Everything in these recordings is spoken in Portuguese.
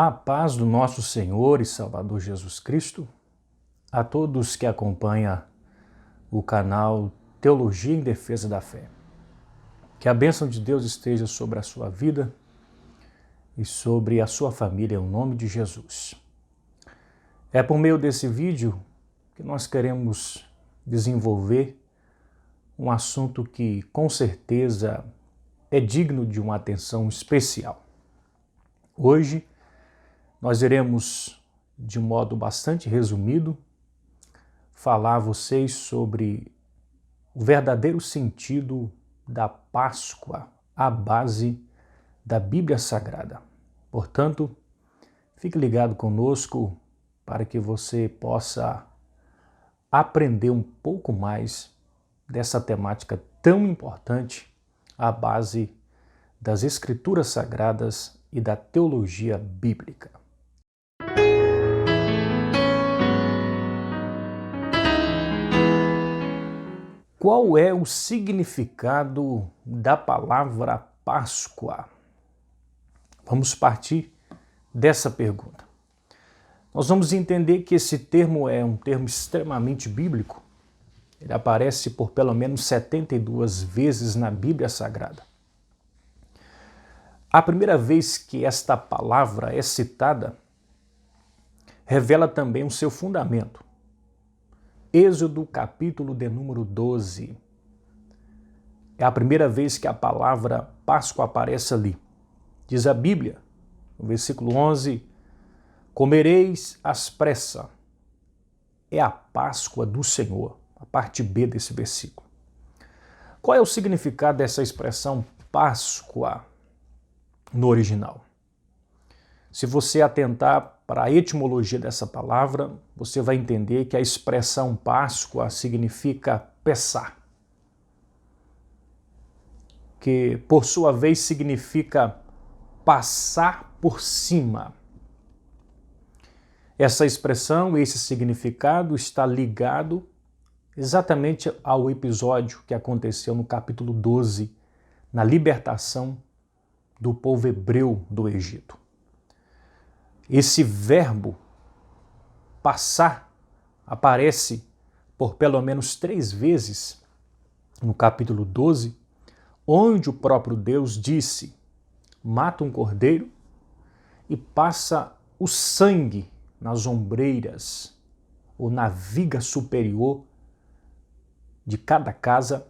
A paz do nosso Senhor e Salvador Jesus Cristo, a todos que acompanham o canal Teologia em Defesa da Fé. Que a bênção de Deus esteja sobre a sua vida e sobre a sua família, em nome de Jesus. É por meio desse vídeo que nós queremos desenvolver um assunto que, com certeza, é digno de uma atenção especial. Hoje, nós iremos, de modo bastante resumido, falar a vocês sobre o verdadeiro sentido da Páscoa à base da Bíblia Sagrada. Portanto, fique ligado conosco para que você possa aprender um pouco mais dessa temática tão importante à base das Escrituras Sagradas e da teologia bíblica. Qual é o significado da palavra Páscoa? Vamos partir dessa pergunta. Nós vamos entender que esse termo é um termo extremamente bíblico. Ele aparece por pelo menos 72 vezes na Bíblia Sagrada. A primeira vez que esta palavra é citada, revela também o seu fundamento. Êxodo, capítulo de número 12. É a primeira vez que a palavra Páscoa aparece ali. Diz a Bíblia, no versículo 11, comereis às pressa. É a Páscoa do Senhor, a parte B desse versículo. Qual é o significado dessa expressão Páscoa no original? Se você atentar para a etimologia dessa palavra, você vai entender que a expressão Páscoa significa Pessá, que por sua vez significa passar por cima. Essa expressão, esse significado está ligado exatamente ao episódio que aconteceu no capítulo 12, na libertação do povo hebreu do Egito. Esse verbo passar aparece por pelo menos 3 vezes no capítulo 12, onde o próprio Deus disse: mata um cordeiro e passa o sangue nas ombreiras ou na viga superior de cada casa,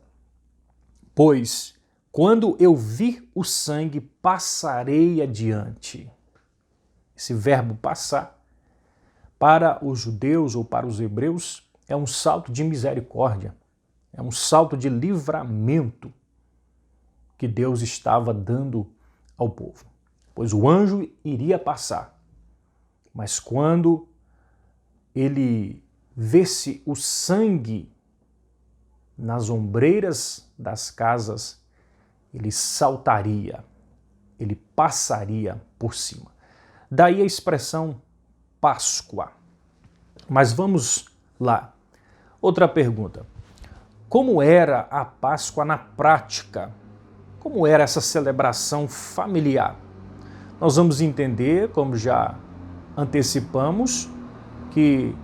pois quando eu vir o sangue, passarei adiante. Esse verbo passar, para os judeus ou para os hebreus, é um salto de misericórdia, é um salto de livramento que Deus estava dando ao povo. Pois o anjo iria passar, mas quando ele visse o sangue nas ombreiras das casas, ele saltaria, ele passaria por cima. Daí a expressão Páscoa. Mas vamos lá. Outra pergunta. Como era a Páscoa na prática? Como era essa celebração familiar? Nós vamos entender, como já antecipamos, que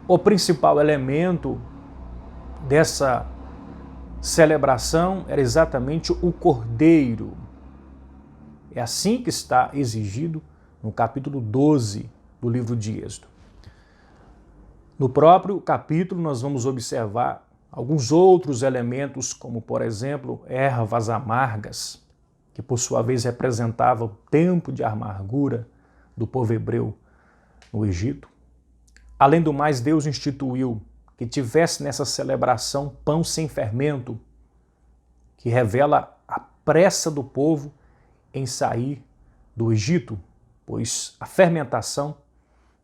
o principal elemento dessa celebração era exatamente o cordeiro. É assim que está exigido no capítulo 12 do livro de Êxodo. No próprio capítulo, nós vamos observar alguns outros elementos, como, por exemplo, ervas amargas, que por sua vez representavam o tempo de amargura do povo hebreu no Egito. Além do mais, Deus instituiu que tivesse nessa celebração pão sem fermento, que revela a pressa do povo em sair do Egito, pois a fermentação,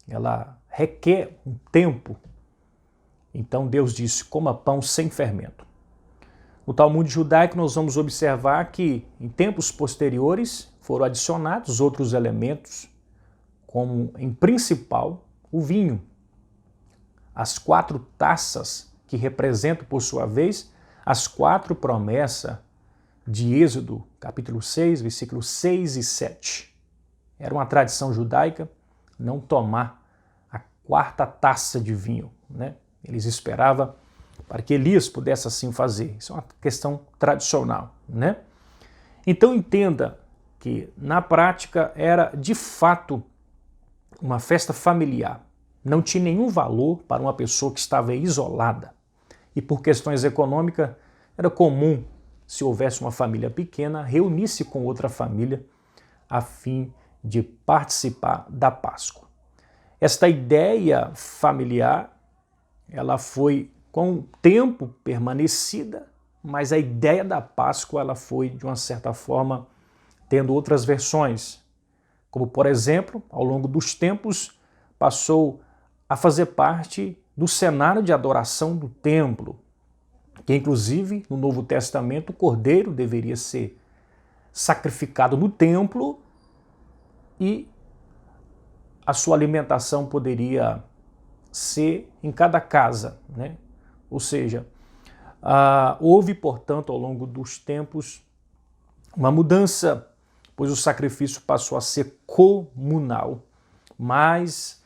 ela requer um tempo. Então Deus disse, coma pão sem fermento. No Talmud judaico nós vamos observar que em tempos posteriores foram adicionados outros elementos, como em principal o vinho. As 4 taças que representam por sua vez as 4 promessas de Êxodo, capítulo 6, versículos 6 e 7. Era uma tradição judaica não tomar a quarta taça de vinho, né? Eles esperavam para que Elias pudesse assim fazer. Isso é uma questão tradicional, né? Então entenda que na prática era de fato uma festa familiar. Não tinha nenhum valor para uma pessoa que estava isolada. E por questões econômicas, era comum, se houvesse uma família pequena, reunir-se com outra família a fim de participar da Páscoa. Esta ideia familiar, ela foi com o tempo permanecida, mas a ideia da Páscoa ela foi, de uma certa forma, tendo outras versões. Como, por exemplo, ao longo dos tempos, passou a fazer parte do cenário de adoração do templo, que inclusive no Novo Testamento o cordeiro deveria ser sacrificado no templo e a sua alimentação poderia ser em cada casa, né? Ou seja, houve, portanto, ao longo dos tempos, uma mudança, pois o sacrifício passou a ser comunal, mas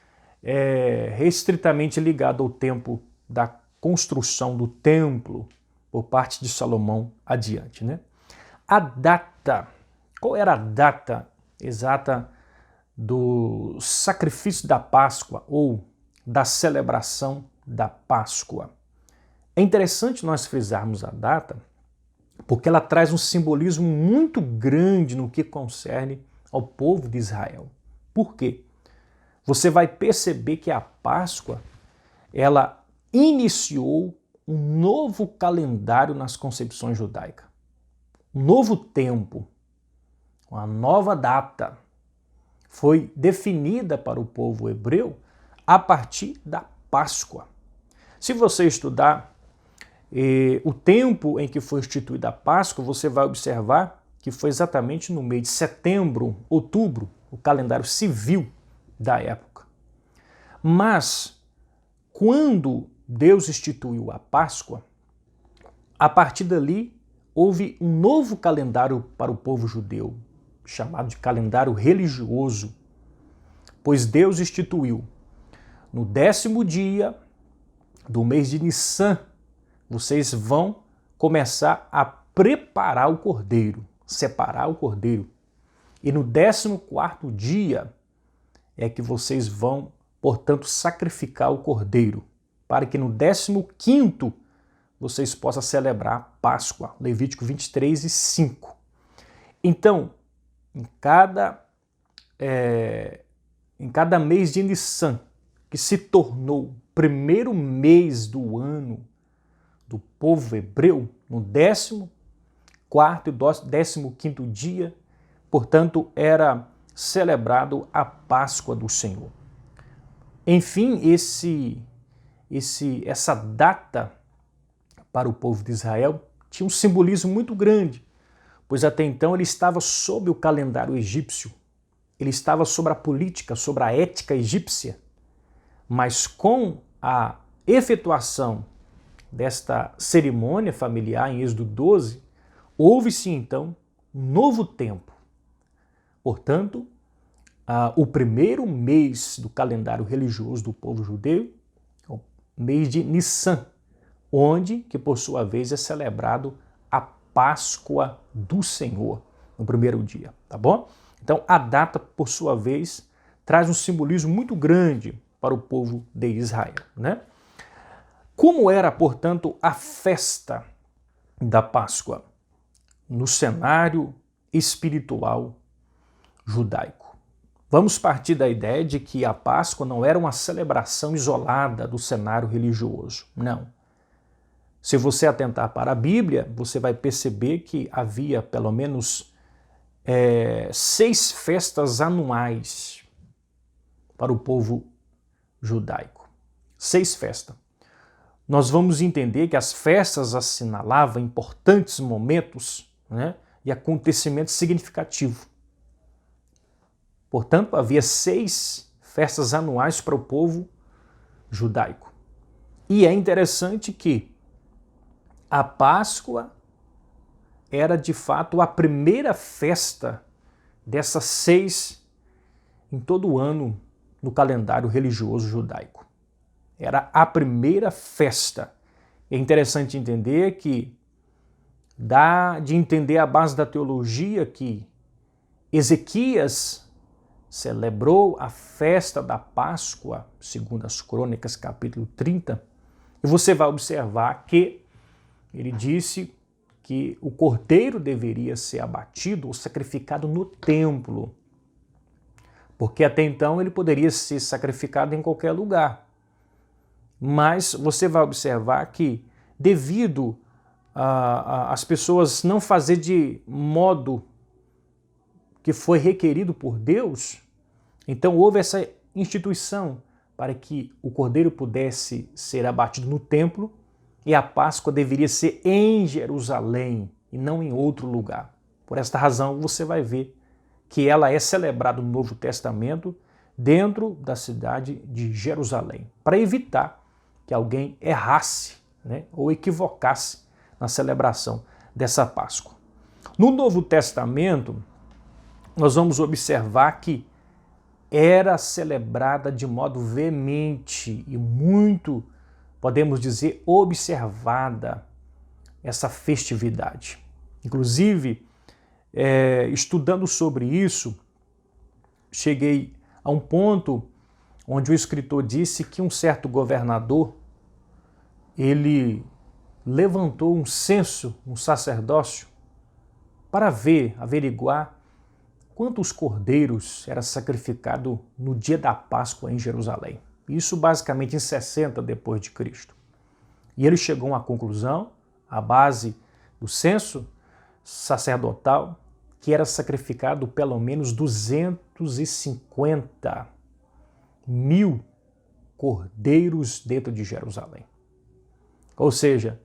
restritamente ligado ao tempo da construção do templo por parte de Salomão adiante, né? A data, qual era a data exata do sacrifício da Páscoa ou da celebração da Páscoa? É interessante nós frisarmos a data, porque ela traz um simbolismo muito grande no que concerne ao povo de Israel. Por quê? Você vai perceber que a Páscoa, ela iniciou um novo calendário nas concepções judaicas. Um novo tempo, uma nova data foi definida para o povo hebreu a partir da Páscoa. Se você estudar o tempo em que foi instituída a Páscoa, você vai observar que foi exatamente no mês de setembro, outubro, o calendário civil da época. Mas, quando Deus instituiu a Páscoa, a partir dali houve um novo calendário para o povo judeu, chamado de calendário religioso, pois Deus instituiu no 10º dia do mês de Nissan, vocês vão começar a preparar o cordeiro, separar o cordeiro. E no 14º dia é que vocês vão, portanto, sacrificar o cordeiro, para que no 15º vocês possam celebrar a Páscoa, Levítico 23:5. Então, em cada mês de Nissan, que se tornou o primeiro mês do ano do povo hebreu, no 14º e 15º dia, portanto, era celebrado a Páscoa do Senhor. Enfim, essa data para o povo de Israel tinha um simbolismo muito grande, pois até então ele estava sob o calendário egípcio, ele estava sobre a política, sobre a ética egípcia, mas com a efetuação desta cerimônia familiar em Êxodo 12, houve-se então um novo tempo. Portanto, o primeiro mês do calendário religioso do povo judeu é o mês de Nissan, onde, que por sua vez é celebrado a Páscoa do Senhor, no primeiro dia, tá bom? Então, a data, por sua vez, traz um simbolismo muito grande para o povo de Israel, né? Como era, portanto, a festa da Páscoa no cenário espiritual judaico? Vamos partir da ideia de que a Páscoa não era uma celebração isolada do cenário religioso, não. Se você atentar para a Bíblia, você vai perceber que havia pelo menos 6 festas anuais para o povo judaico. 6 festas. Nós vamos entender que as festas assinalavam importantes momentos, né, e acontecimentos significativos. Portanto, havia 6 festas anuais para o povo judaico. E é interessante que a Páscoa era de fato a primeira festa dessas 6 em todo ano no calendário religioso judaico. Era a primeira festa. É interessante entender que dá de entender a base da teologia que Ezequias celebrou a festa da Páscoa, segundo as Crônicas, capítulo 30, e você vai observar que ele disse que o cordeiro deveria ser abatido ou sacrificado no templo, porque até então ele poderia ser sacrificado em qualquer lugar. Mas você vai observar que, devido às pessoas não fazer de modo que foi requerido por Deus, então houve essa instituição para que o cordeiro pudesse ser abatido no templo e a Páscoa deveria ser em Jerusalém e não em outro lugar. Por esta razão você vai ver que ela é celebrada no Novo Testamento dentro da cidade de Jerusalém, para evitar que alguém errasse, né, ou equivocasse na celebração dessa Páscoa. No Novo Testamento, nós vamos observar que era celebrada de modo veemente e muito, podemos dizer, observada essa festividade. Inclusive, estudando sobre isso, cheguei a um ponto onde o escritor disse que um certo governador, ele levantou um censo, um sacerdócio, para averiguar quantos cordeiros era sacrificado no dia da Páscoa em Jerusalém. Isso basicamente em 60 depois de Cristo. E ele chegou a uma conclusão, à base do censo sacerdotal, que era sacrificado pelo menos 250 mil cordeiros dentro de Jerusalém. Ou seja,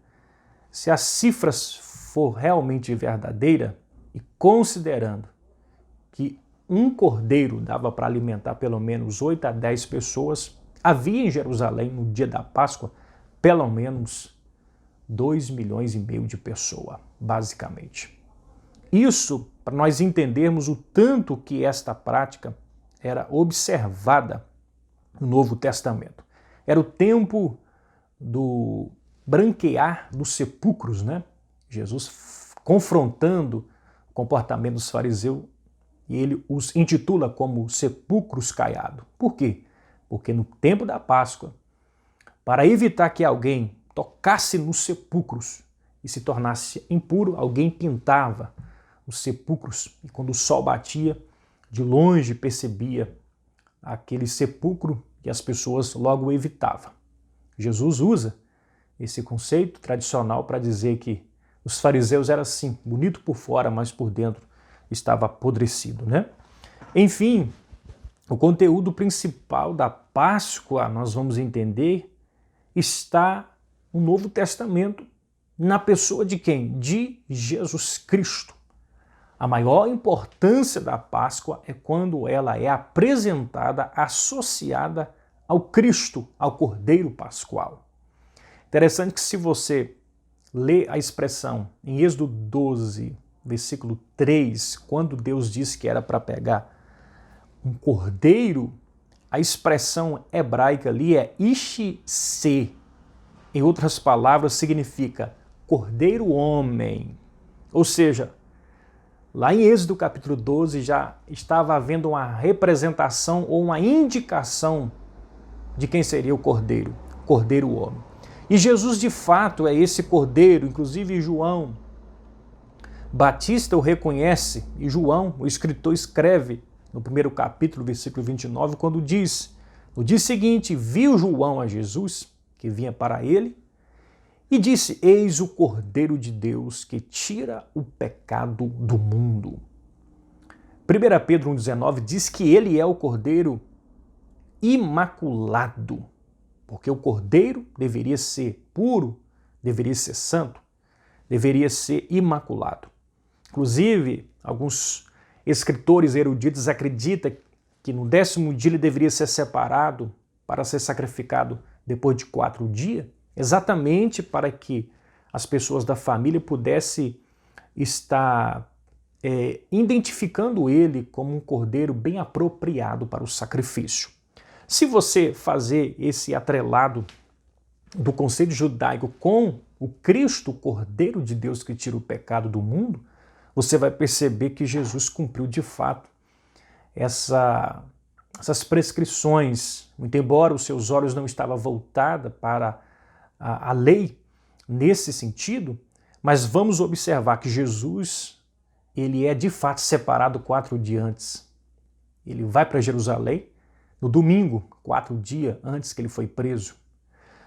se as cifras for realmente verdadeira e considerando que um cordeiro dava para alimentar pelo menos 8 a 10 pessoas, havia em Jerusalém, no dia da Páscoa, pelo menos 2,5 milhões de pessoas, basicamente. Isso para nós entendermos o tanto que esta prática era observada no Novo Testamento. Era o tempo do branquear dos sepulcros, né? Jesus confrontando o comportamento dos fariseus, e ele os intitula como sepulcros caiados. Por quê? Porque no tempo da Páscoa, para evitar que alguém tocasse nos sepulcros e se tornasse impuro, alguém pintava os sepulcros, e quando o sol batia, de longe percebia aquele sepulcro e as pessoas logo o evitavam. Jesus usa esse conceito tradicional para dizer que os fariseus eram assim, bonito por fora, mas por dentro estava apodrecido, né? Enfim, o conteúdo principal da Páscoa, nós vamos entender, está no Novo Testamento, na pessoa de quem? De Jesus Cristo. A maior importância da Páscoa é quando ela é apresentada, associada ao Cristo, ao Cordeiro Pascual. Interessante que se você lê a expressão em Êxodo 12, versículo 3, quando Deus disse que era para pegar um cordeiro, a expressão hebraica ali é ishi-se. Em outras palavras, significa cordeiro homem. Ou seja, lá em Êxodo capítulo 12 já estava havendo uma representação ou uma indicação de quem seria o cordeiro homem. E Jesus de fato é esse cordeiro, inclusive João Batista o reconhece, e João, o escritor, escreve no primeiro capítulo, versículo 29, quando diz: no dia seguinte viu João a Jesus, que vinha para ele, e disse: eis o Cordeiro de Deus que tira o pecado do mundo. 1 Pedro 1,19 diz que ele é o Cordeiro imaculado, porque o Cordeiro deveria ser puro, deveria ser santo, deveria ser imaculado. Inclusive, alguns escritores eruditos acreditam que no 10º dia ele deveria ser separado para ser sacrificado depois de 4 dias, exatamente para que as pessoas da família pudessem estar identificando ele como um cordeiro bem apropriado para o sacrifício. Se você fazer esse atrelado do conceito judaico com o Cristo, o Cordeiro de Deus que tira o pecado do mundo, você vai perceber que Jesus cumpriu de fato essas prescrições. Muito embora os seus olhos não estavam voltados para a lei nesse sentido, mas vamos observar que Jesus, ele é de fato separado 4 dias antes. Ele vai para Jerusalém no domingo, 4 dias antes que ele foi preso.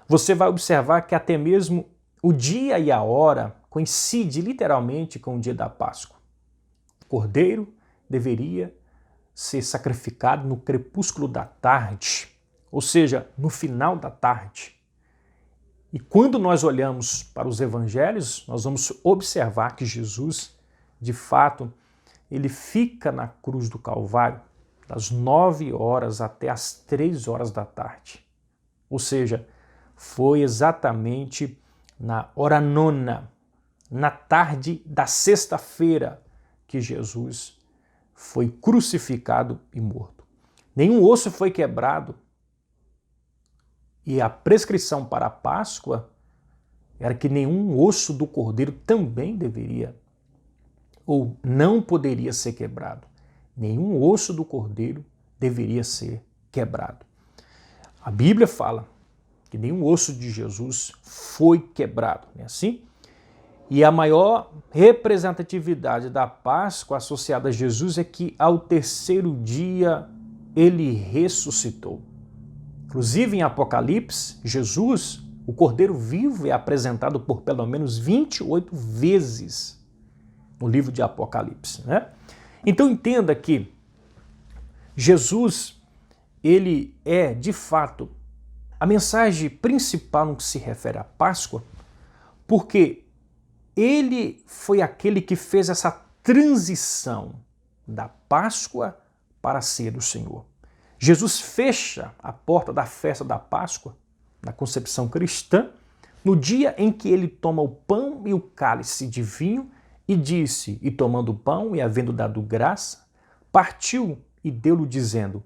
Você vai observar que até mesmo o dia e a hora coincide literalmente com o dia da Páscoa. O cordeiro deveria ser sacrificado no crepúsculo da tarde, ou seja, no final da tarde. E quando nós olhamos para os evangelhos, nós vamos observar que Jesus, de fato, ele fica na cruz do Calvário das 9 horas até as 3 horas da tarde. Ou seja, foi exatamente na hora nona, na tarde da sexta-feira, que Jesus foi crucificado e morto. Nenhum osso foi quebrado. E a prescrição para a Páscoa era que nenhum osso do cordeiro também deveria ou não poderia ser quebrado. Nenhum osso do cordeiro deveria ser quebrado. A Bíblia fala que nenhum osso de Jesus foi quebrado, não é assim? E a maior representatividade da Páscoa associada a Jesus é que ao terceiro dia ele ressuscitou. Inclusive em Apocalipse, Jesus, o Cordeiro vivo, é apresentado por pelo menos 28 vezes no livro de Apocalipse, né? Então entenda que Jesus, ele é de fato a mensagem principal no que se refere à Páscoa, porque ele foi aquele que fez essa transição da Páscoa para a ceia do Senhor. Jesus fecha a porta da festa da Páscoa, na concepção cristã, no dia em que ele toma o pão e o cálice de vinho e disse, e tomando o pão e havendo dado graça, partiu e deu-lhe dizendo,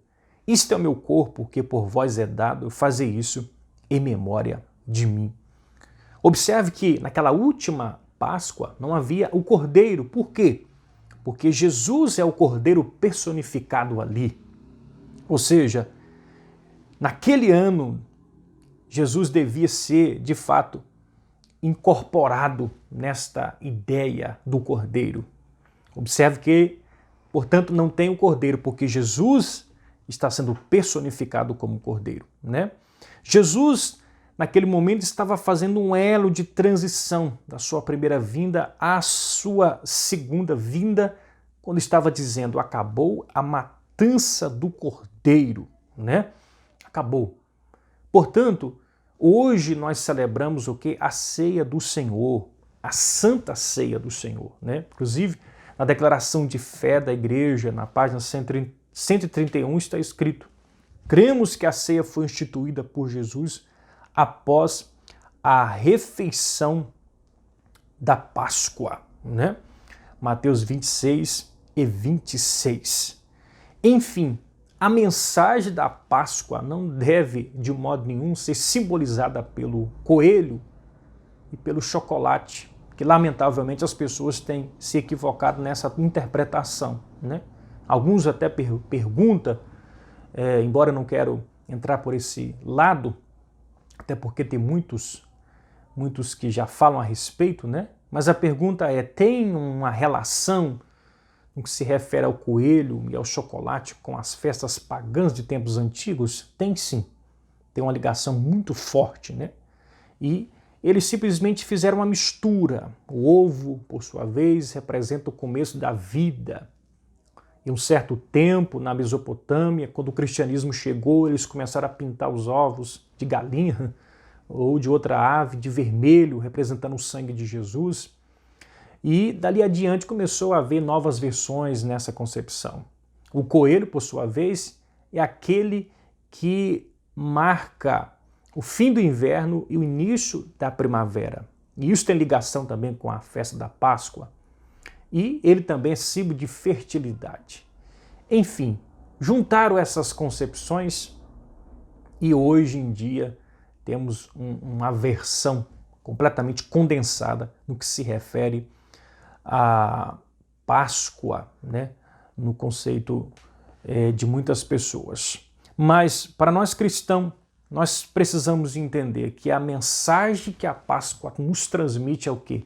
isto é o meu corpo que por vós é dado, fazei isso em memória de mim. Observe que naquela última Páscoa não havia o cordeiro. Por quê? Porque Jesus é o cordeiro personificado ali. Ou seja, naquele ano, Jesus devia ser, de fato, incorporado nesta ideia do cordeiro. Observe que, portanto, não tem o cordeiro, porque Jesus está sendo personificado como cordeiro, né? Jesus, naquele momento, estava fazendo um elo de transição da sua primeira vinda à sua segunda vinda, quando estava dizendo, acabou a matança do cordeiro, né? Acabou. Portanto, hoje nós celebramos o quê? A ceia do Senhor, a santa ceia do Senhor, né? Inclusive, na declaração de fé da igreja, na página 131, está escrito, cremos que a ceia foi instituída por Jesus após a refeição da Páscoa, né? Mateus 26 e 26. Enfim, a mensagem da Páscoa não deve, de modo nenhum, ser simbolizada pelo coelho e pelo chocolate, que lamentavelmente as pessoas têm se equivocado nessa interpretação, né? Alguns até perguntam, embora eu não quero entrar por esse lado, até porque tem muitos que já falam a respeito, né? Mas a pergunta é, tem uma relação no que se refere ao coelho e ao chocolate com as festas pagãs de tempos antigos? Tem sim, tem uma ligação muito forte, né? E eles simplesmente fizeram uma mistura. O ovo, por sua vez, representa o começo da vida. Em um certo tempo, na Mesopotâmia, quando o cristianismo chegou, eles começaram a pintar os ovos de galinha ou de outra ave de vermelho, representando o sangue de Jesus. E dali adiante começou a haver novas versões nessa concepção. O coelho, por sua vez, é aquele que marca o fim do inverno e o início da primavera. E isso tem ligação também com a festa da Páscoa. e ele também é símbolo de fertilidade. Enfim, juntaram essas concepções e hoje em dia temos uma versão completamente condensada no que se refere à Páscoa, né? No conceito de muitas pessoas. Mas para nós cristãos, nós precisamos entender que a mensagem que a Páscoa nos transmite é o quê?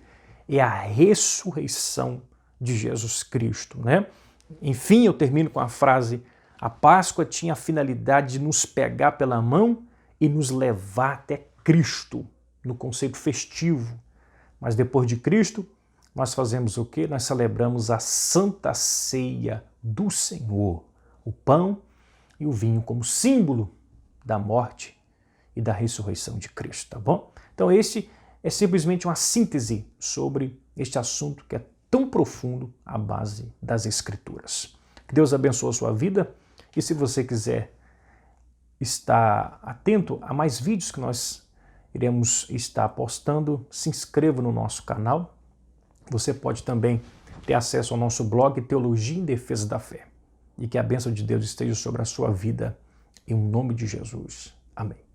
É a ressurreição de Jesus Cristo, né? Enfim, eu termino com a frase: a Páscoa tinha a finalidade de nos pegar pela mão e nos levar até Cristo, no conceito festivo. Mas depois de Cristo, nós fazemos o quê? Nós celebramos a Santa Ceia do Senhor, o pão e o vinho como símbolo da morte e da ressurreição de Cristo, tá bom? Então esse é simplesmente uma síntese sobre este assunto que é tão profundo à base das Escrituras. Que Deus abençoe a sua vida e se você quiser estar atento a mais vídeos que nós iremos estar postando, se inscreva no nosso canal. Você pode também ter acesso ao nosso blog Teologia em Defesa da Fé. E que a bênção de Deus esteja sobre a sua vida, em nome de Jesus. Amém.